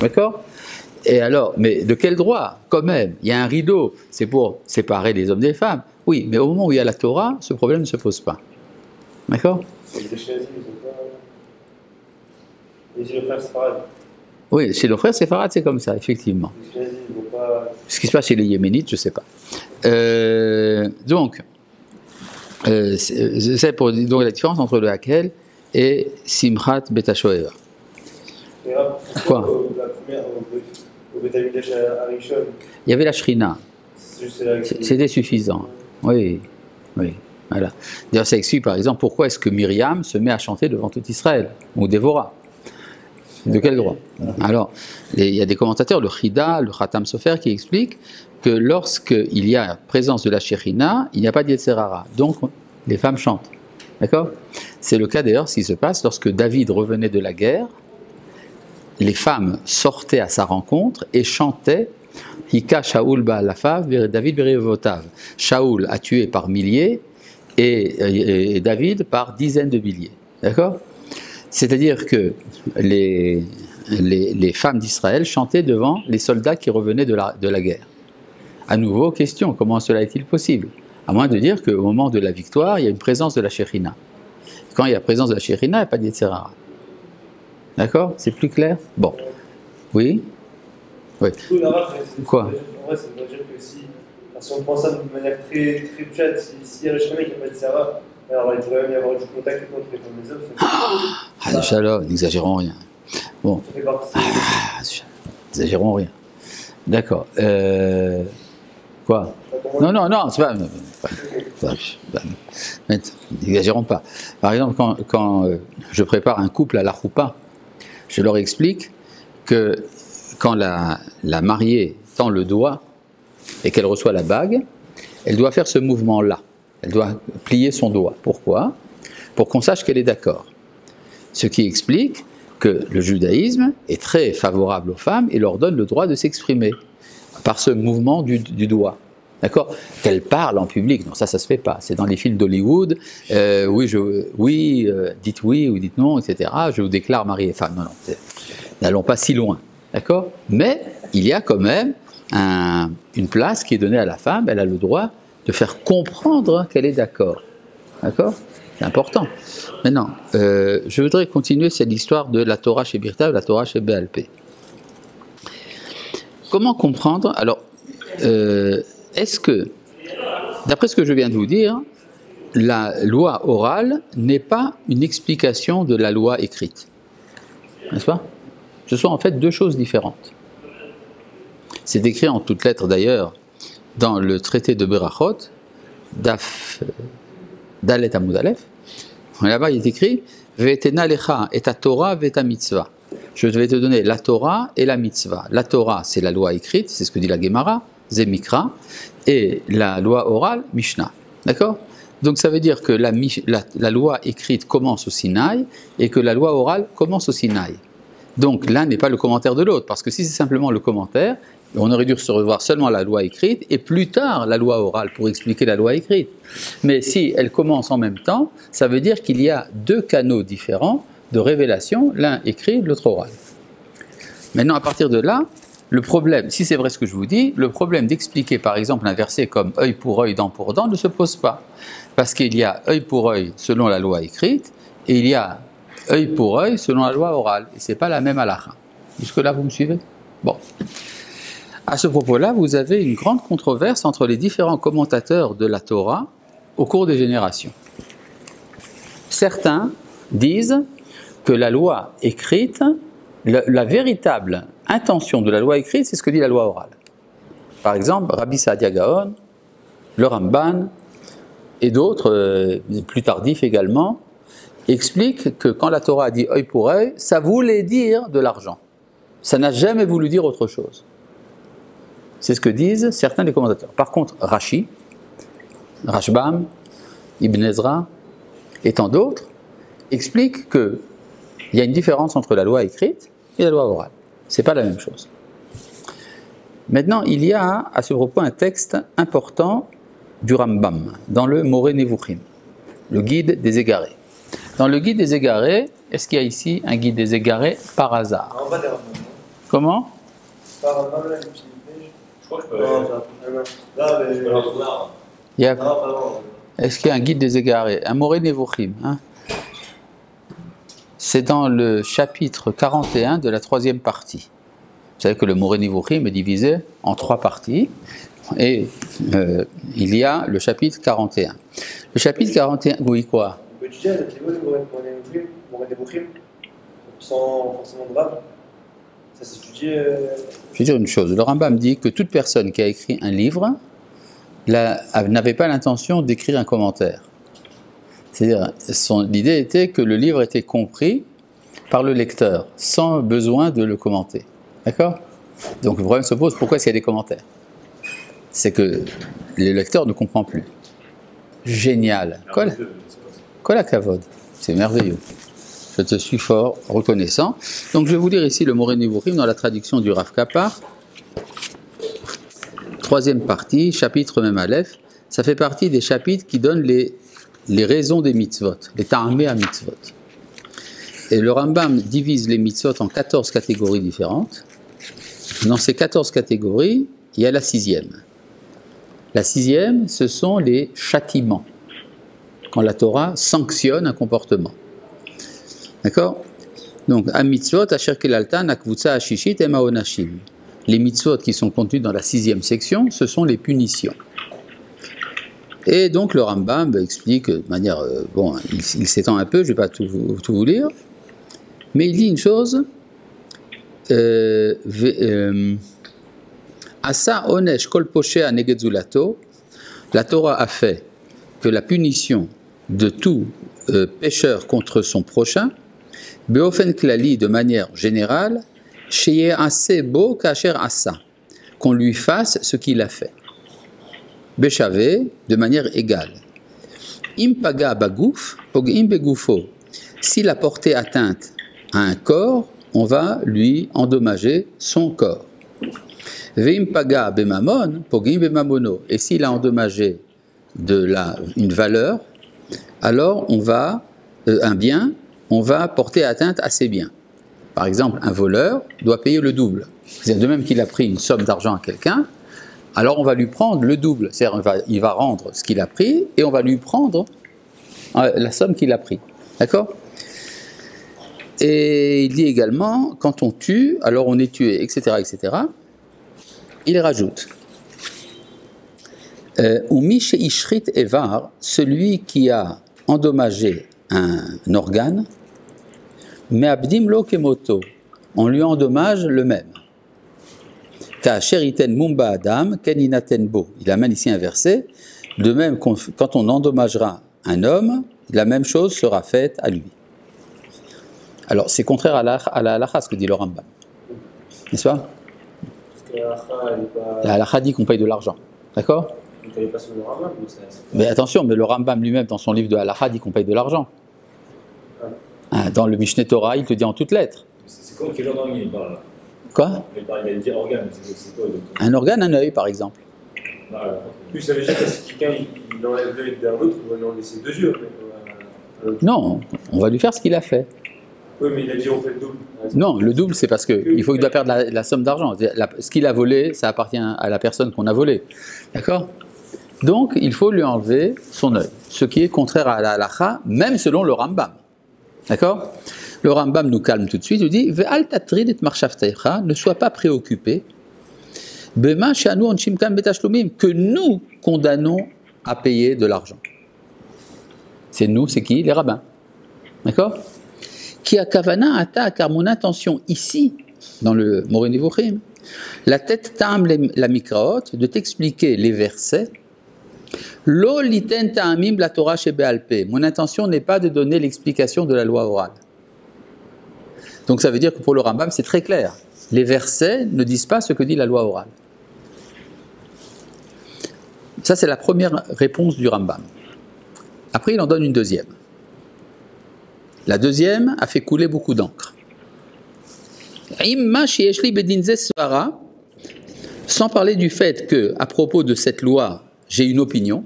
Speaker 1: D'accord? Et alors, mais de quel droit? Quand même, il y a un rideau, c'est pour séparer les hommes des femmes. Oui, mais au moment où il y a la Torah, ce problème ne se pose pas. D'accord?
Speaker 3: Les Ashkénazim, ils ont pas. Les frères séparés.
Speaker 1: Oui, chez nos frères séfarades, c'est comme ça, effectivement.
Speaker 3: Les Ashkénazim, ils n'ont pas.
Speaker 1: Ce qui se passe chez les Yéménites, je ne sais pas. Donc, c'est pour donc la différence entre le Hakel et Simchat Bet HaShoeva. Quoi?
Speaker 3: La première, au Beth Amikdash Arishon.
Speaker 1: Il y avait la Shrina. C'était suffisant. Oui. Voilà. D'ailleurs, ça explique par exemple pourquoi est-ce que Myriam se met à chanter devant tout Israël, ou Dévorah. De quel droit? Alors, il y a des commentateurs, le Chida, le Khatam Sofer, qui expliquent que lorsqu'il y a présence de la Shekhinah, il n'y a pas d'Yetzerara. Donc, les femmes chantent. D'accord? C'est le cas d'ailleurs, ce qui se passe lorsque David revenait de la guerre, les femmes sortaient à sa rencontre et chantaient Hika Shaoul Ba'alafav, David Berevotav. Shaoul a tué par milliers et David par dizaines de milliers. D'accord? C'est-à-dire que les femmes d'Israël chantaient devant les soldats qui revenaient de la guerre. À nouveau, question, comment cela est-il possible? À moins de dire qu'au moment de la victoire, il y a une présence de la Shekhinah. Quand il y a présence de la Shekhinah, il n'y a pas d'Yetzerara. D'accord? C'est plus clair? Bon. Oui? Oui. Quoi?
Speaker 3: En vrai, ça veut dire que si on prend ça de manière très plate, s'il y a la Shekhinah qui n'a pas de Sarah, alors il pourrait même y avoir du contact entre les femmes et les hommes.
Speaker 1: Ah, Shalom, n'exagérons rien. Bon.
Speaker 3: Ça fait partie.
Speaker 1: N'exagérons rien. D'accord. Quoi? Non, c'est pas. N'exagérons pas. Par exemple, quand je prépare un couple à la choupa, je leur explique que quand la mariée tend le doigt et qu'elle reçoit la bague, elle doit faire ce mouvement-là. Elle doit plier son doigt. Pourquoi? Pour qu'on sache qu'elle est d'accord. Ce qui explique que le judaïsme est très favorable aux femmes et leur donne le droit de s'exprimer par ce mouvement du doigt. D'accord? Qu'elle parle en public, non, ça se fait pas. C'est dans les films d'Hollywood. Dites oui ou dites non, etc. Je vous déclare mari et femme. Non, n'allons pas si loin. D'accord? Mais il y a quand même une place qui est donnée à la femme. Elle a le droit de faire comprendre qu'elle est d'accord. D'accord? C'est important. Maintenant, je voudrais continuer cette histoire de la Torah chez Birta et la Torah chez Béalpé. Comment comprendre? Alors, est-ce que, d'après ce que je viens de vous dire, la loi orale n'est pas une explication de la loi écrite? N'est-ce pas? Ce sont en fait deux choses différentes. C'est écrit en toutes lettres d'ailleurs dans le traité de Berachot, Dalet Amud Aleph. Là-bas il est écrit Ve'etena lecha et ta Torah ve'eta mitzvah. Je vais te donner la Torah et la mitzvah. La Torah, c'est la loi écrite, c'est ce que dit la Gemara, Zemikra, et la loi orale, Mishnah. D'accord? Donc ça veut dire que la loi écrite commence au Sinaï et que la loi orale commence au Sinaï. Donc l'un n'est pas le commentaire de l'autre, parce que si c'est simplement le commentaire, on aurait dû se revoir seulement la loi écrite et plus tard la loi orale pour expliquer la loi écrite. Mais si elle commence en même temps, ça veut dire qu'il y a deux canaux différents de révélation, l'un écrit, l'autre oral. Maintenant, à partir de là, le problème, si c'est vrai ce que je vous dis, le problème d'expliquer par exemple un verset comme œil pour œil, dent pour dent ne se pose pas. Parce qu'il y a œil pour œil selon la loi écrite et il y a œil pour œil selon la loi orale. Et ce n'est pas la même halakha. Jusque-là, vous me suivez? Bon. À ce propos-là, vous avez une grande controverse entre les différents commentateurs de la Torah au cours des générations. Certains disent que la loi écrite, la véritable intention de la loi écrite, c'est ce que dit la loi orale. Par exemple, Rabbi Saadia Gaon, le Ramban et d'autres, plus tardifs également, expliquent que quand la Torah a dit œil pour œil, ça voulait dire de l'argent. Ça n'a jamais voulu dire autre chose. C'est ce que disent certains des commentateurs. Par contre, Rashi, Rashbam, Ibn Ezra et tant d'autres expliquent qu'il y a une différence entre la loi écrite et la loi orale. Ce n'est pas la même chose. Maintenant, il y a à ce propos un texte important du Rambam, dans le Moreh Nevuchim, le guide des égarés. Dans le guide des égarés, est-ce qu'il y a ici un guide des égarés par hasard?
Speaker 3: On va des Rambam.
Speaker 1: Comment?
Speaker 3: Pas Rambam là, une petite page.
Speaker 2: Je crois que je peux
Speaker 3: Non, ça. Là, mais.
Speaker 2: je peux le retrouver là.
Speaker 1: Il y a-
Speaker 3: Non, pas vraiment.
Speaker 1: Est-ce qu'il y a un guide des égarés? Un Moreh Nevuchim, hein? C'est dans le chapitre 41 de la troisième partie. Vous savez que le Moreh Nevuchim est divisé en 3 parties. Et il y a le chapitre 41. Le chapitre 41, oui, quoi?
Speaker 3: On peut étudier à notre niveau le Moreh Nevuchim, sans forcément de rab. Ça s'étudie.
Speaker 1: Je vais dire une chose. Le Rambam dit que toute personne qui a écrit un livre n'avait pas l'intention d'écrire un commentaire. C'est-à-dire, l'idée était que le livre était compris par le lecteur, sans besoin de le commenter. D'accord? Donc le problème se pose, pourquoi est-ce qu'il y a des commentaires? C'est que le lecteur ne comprend plus. Génial. Kol hakavod. C'est merveilleux. Je te suis fort reconnaissant. Donc je vais vous lire ici le Moreh Nevuchim dans la traduction du Rav Kapar. Troisième partie, chapitre Mem Aleph. Ça fait partie des chapitres qui donnent les raisons des mitzvot, les ta'amei à mitzvot. Et le Rambam divise les mitzvot en 14 catégories différentes. Dans ces 14 catégories, il y a la 6e. La 6e, ce sont les châtiments, quand la Torah sanctionne un comportement. D'accord? Donc, à mitzvot, asher kelaltan, akvutsa ashishit, ema onashim. Les mitzvot qui sont contenus dans la 6e section, ce sont les punitions. Et donc le Rambam explique de manière... bon, il s'étend un peu, je ne vais pas tout vous lire, mais il dit une chose... Asa onesh kol poshea neged zulato, la Torah a fait que la punition de tout pécheur contre son prochain, beofen klali, de manière générale, sheye ase bo kacher asa, qu'on lui fasse ce qu'il a fait. Béchavé, de manière égale. Impaga bagouf, pogim begoufo. S'il a porté atteinte à un corps, on va lui endommager son corps. Veimpaga bemamon, pogim bemamono. Et s'il a endommagé une valeur, alors on va, un bien, on va porter atteinte à ses biens. Par exemple, un voleur doit payer le double. C'est de même qu'il a pris une somme d'argent à quelqu'un, alors on va lui prendre le double, c'est-à-dire il va rendre ce qu'il a pris et on va lui prendre la somme qu'il a pris. D'accord? Et il dit également, quand on tue, alors on est tué, etc., etc. Il rajoute, Umi sheishrit evar, celui qui a endommagé un organe, mais abdim lo kemoto, on lui endommage le même. Mumba Adam, bo. Il amène ici un verset. De même, quand on endommagera un homme, la même chose sera faite à lui. Alors, c'est contraire à la halakha, ce que dit le Rambam. N'est-ce pas?
Speaker 3: Parce que la halakha, elle est pas.
Speaker 1: La halakha dit qu'on paye de l'argent. D'accord?
Speaker 3: Donc elle n'est pas sur le Rambam, mais ça.
Speaker 1: Mais attention, mais le Rambam lui-même, dans son livre de halakha, dit qu'on paye de l'argent. Dans le Mishneh Torah, il te dit en toutes lettres.
Speaker 2: C'est quoi quel organe il parle là?
Speaker 1: Quoi?
Speaker 2: Il va dire organe, c'est quoi exactement?
Speaker 1: Un organe, un œil, par exemple.
Speaker 2: Voilà.
Speaker 3: Plus ça veut dire que si quelqu'un il enlève l'œil d'un autre, on va lui enlever ses 2 yeux.
Speaker 1: Non, on va lui faire ce qu'il a fait.
Speaker 3: Oui, mais il a dit on fait le double.
Speaker 1: Non, le double, c'est parce qu'il faut qu'il doit perdre la somme d'argent. Ce qu'il a volé, ça appartient à la personne qu'on a volé. D'accord? Donc, il faut lui enlever son œil, ce qui est contraire à la halakha, même selon le Rambam. D'accord? Le Rambam nous calme tout de suite, il dit Ve'al tatrid et marshaftecha, ne sois pas préoccupé, Bema she'anu onshim kan betashlumim, que nous condamnons à payer de l'argent. C'est nous, c'est qui? Les rabbins. D'accord? Qui a kavana ata, car mon intention ici, dans le Moreh Nevuchim, la tête tam la mikraot, de t'expliquer les versets. Lo liten ta'amim la Torah shebe'alpe. Mon intention n'est pas de donner l'explication de la loi orale. Donc ça veut dire que pour le Rambam, c'est très clair. Les versets ne disent pas ce que dit la loi orale. Ça, c'est la première réponse du Rambam. Après, il en donne une deuxième. La deuxième a fait couler beaucoup d'encre. Sans parler du fait que, à propos de cette loi j'ai une opinion,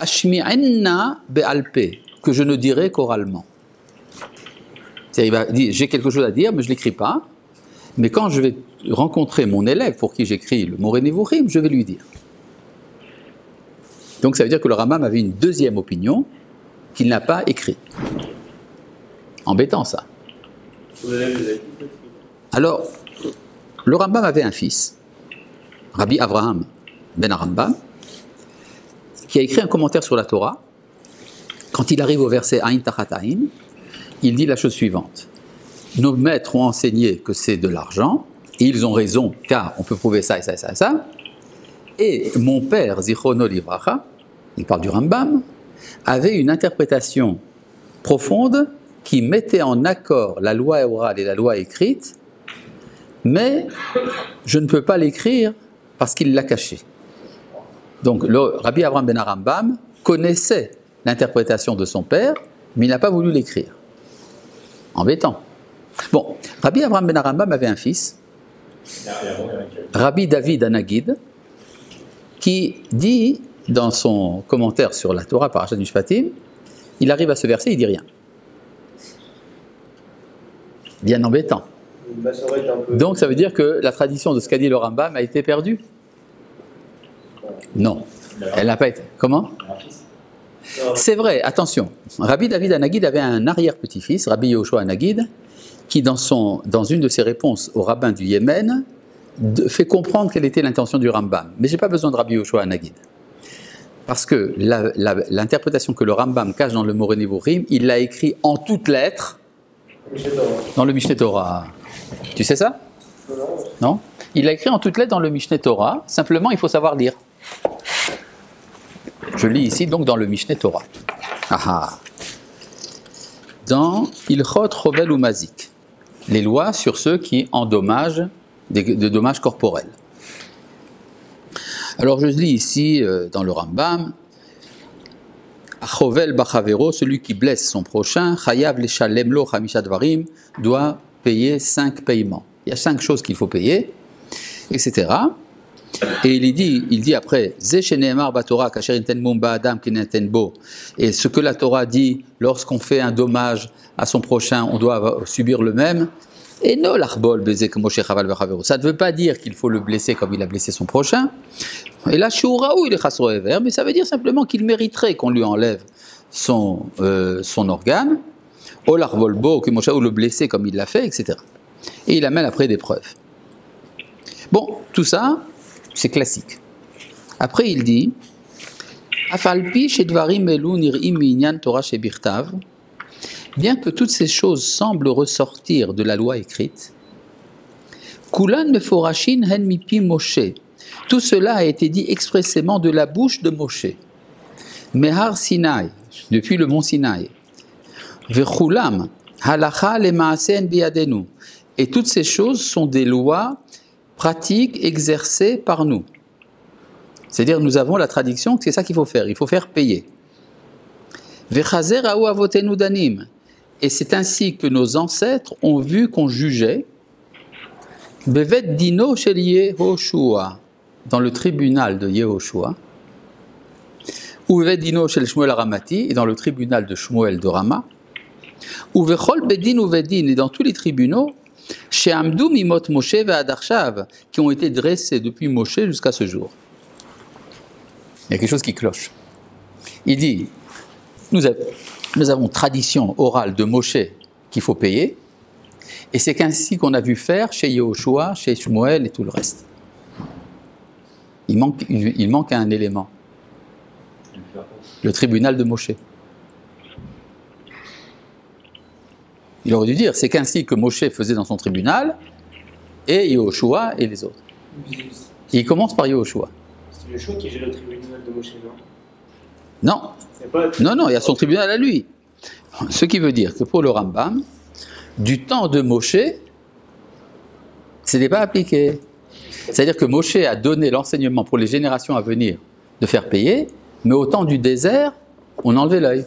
Speaker 1: ashmi'anna be'alpe, que je ne dirai qu'oralement. Il va dire, j'ai quelque chose à dire, mais je ne l'écris pas. Mais quand je vais rencontrer mon élève pour qui j'écris le Moreh Nevuchim, je vais lui dire. Donc ça veut dire que le Rambam avait une deuxième opinion qu'il n'a pas écrite. Embêtant ça. Alors, le Rambam avait un fils, Rabbi Avraham ben Rambam, qui a écrit un commentaire sur la Torah. Quand il arrive au verset Aïn Tachat Aïn, il dit la chose suivante. Nos maîtres ont enseigné que c'est de l'argent, et ils ont raison, car on peut prouver ça et ça et ça et ça. Et mon père, Zichrono Livracha, il parle du Rambam, avait une interprétation profonde qui mettait en accord la loi orale et la loi écrite, mais je ne peux pas l'écrire parce qu'il l'a caché. Donc le Rabbi Avraham ben Rambam connaissait l'interprétation de son père, mais il n'a pas voulu l'écrire. Embêtant. Bon, Rabbi Avraham ben Rambam avait un fils, Rabbi David Anagid, qui dit dans son commentaire sur la Torah Parashat Mishpatim, il arrive à ce verset, il dit rien. Bien embêtant. Donc ça veut dire que la tradition de ce qu'a dit le Rambam a été perdue? Non, elle n'a pas été. Comment? C'est vrai, attention. Rabbi David Anagid avait un arrière-petit-fils, Rabbi Yehoshua Anagid, qui dans une de ses réponses au rabbin du Yémen, fait comprendre quelle était l'intention du Rambam. Mais je n'ai pas besoin de Rabbi Yehoshua Anagid. Parce que l'interprétation que le Rambam cache dans le Moreh Nevuchim, il l'a écrit en toutes lettres dans le Mishneh Torah. Tu sais ça? Non? Il l'a écrit en toutes lettres dans le Mishneh Torah, simplement il faut savoir lire. Je lis ici donc dans le Mishneh Torah. Dans Ilchot Chovel Umazik, les lois sur ceux qui endommagent de dommages corporels. Alors je lis ici dans le Rambam, Chovel Bachavero, celui qui blesse son prochain, Chayav Leshalem Lo Chamisha Dvarim, doit payer 5 paiements. Il y a 5 choses qu'il faut payer, etc. Et il dit après, Ze sheneemar baTorah kasher inten mum ba'adam kineten bo. Et ce que la Torah dit, lorsqu'on fait un dommage à son prochain, on doit subir le même. Et no l'arbol baiser comme Moshe Chaval v'Chavero. Ça ne veut pas dire qu'il faut le blesser comme il a blessé son prochain. Et là, Shuraou il est chasro ever, mais ça veut dire simplement qu'il mériterait qu'on lui enlève son organe. O l'arbol bo que Moshe ou le blesser comme il l'a fait, etc. Et il amène après des preuves. Bon, tout ça, c'est classique. Après, il dit Afalpi shedvarim elu nir'im minyan Torah shebirtav. Bien que toutes ces choses semblent ressortir de la loi écrite, Kulan meforashin hen mipi Moshe. Tout cela a été dit expressément de la bouche de Moshe. Mehar Sinai, depuis le mont Sinaï. Vechulam halacha lemaasen biadenu. Et toutes ces choses sont des lois pratiques exercées par nous. C'est-à-dire nous avons la tradition que c'est ça qu'il faut faire. Il faut faire payer. Vechazer aou avotenu danim. Et c'est ainsi que nos ancêtres ont vu qu'on jugeait Bevet dino shel Yehoshua, dans le tribunal de Yehoshua, ou Bevet dino shel Shmuel Aramati, et dans le tribunal de Shmuel de Rama, ou Vechol bedin ou vedin, et dans tous les tribunaux, chez Amdou mimot Moshe ve'adarshav, qui ont été dressés depuis Moshe jusqu'à ce jour. Il y a quelque chose qui cloche. Il dit, nous avons tradition orale de Moshe qu'il faut payer, et c'est qu'ainsi qu'on a vu faire chez Yehoshua, chez Shmuel et tout le reste. Il manque un élément. Le tribunal de Moshe. Il aurait dû dire, c'est qu'ainsi que Moshe faisait dans son tribunal, et Yehoshua et les autres. Et il commence par Yehoshua.
Speaker 3: C'est Yehoshua qui gère le tribunal de Moshe, non?
Speaker 1: Non, il y a son tribunal à lui. Ce qui veut dire que pour le Rambam, du temps de Moshe, ce n'était pas appliqué. C'est-à-dire que Moshe a donné l'enseignement pour les générations à venir de faire payer, mais au temps du désert, on enlevait l'œil.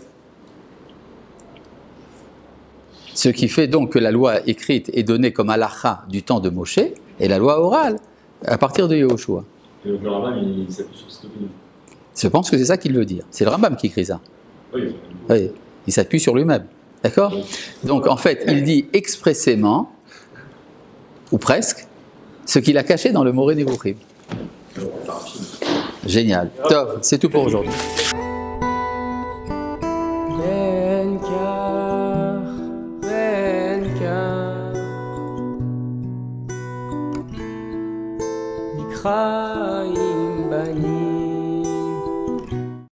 Speaker 1: Ce qui fait donc que la loi écrite est donnée comme halakha du temps de Moshe, et la loi orale à partir de Yehoshua.
Speaker 2: Et donc le Rambam, il s'appuie sur cette opinion.
Speaker 1: Je pense que c'est ça qu'il veut dire. C'est le Rambam qui écrit ça.
Speaker 2: Oui.
Speaker 1: Oui, il s'appuie sur lui-même. D'accord? Donc en fait, il dit expressément, ou presque, ce qu'il a caché dans le Moré Nevuchim. Génial. Top, c'est tout pour aujourd'hui.
Speaker 5: חיים בנים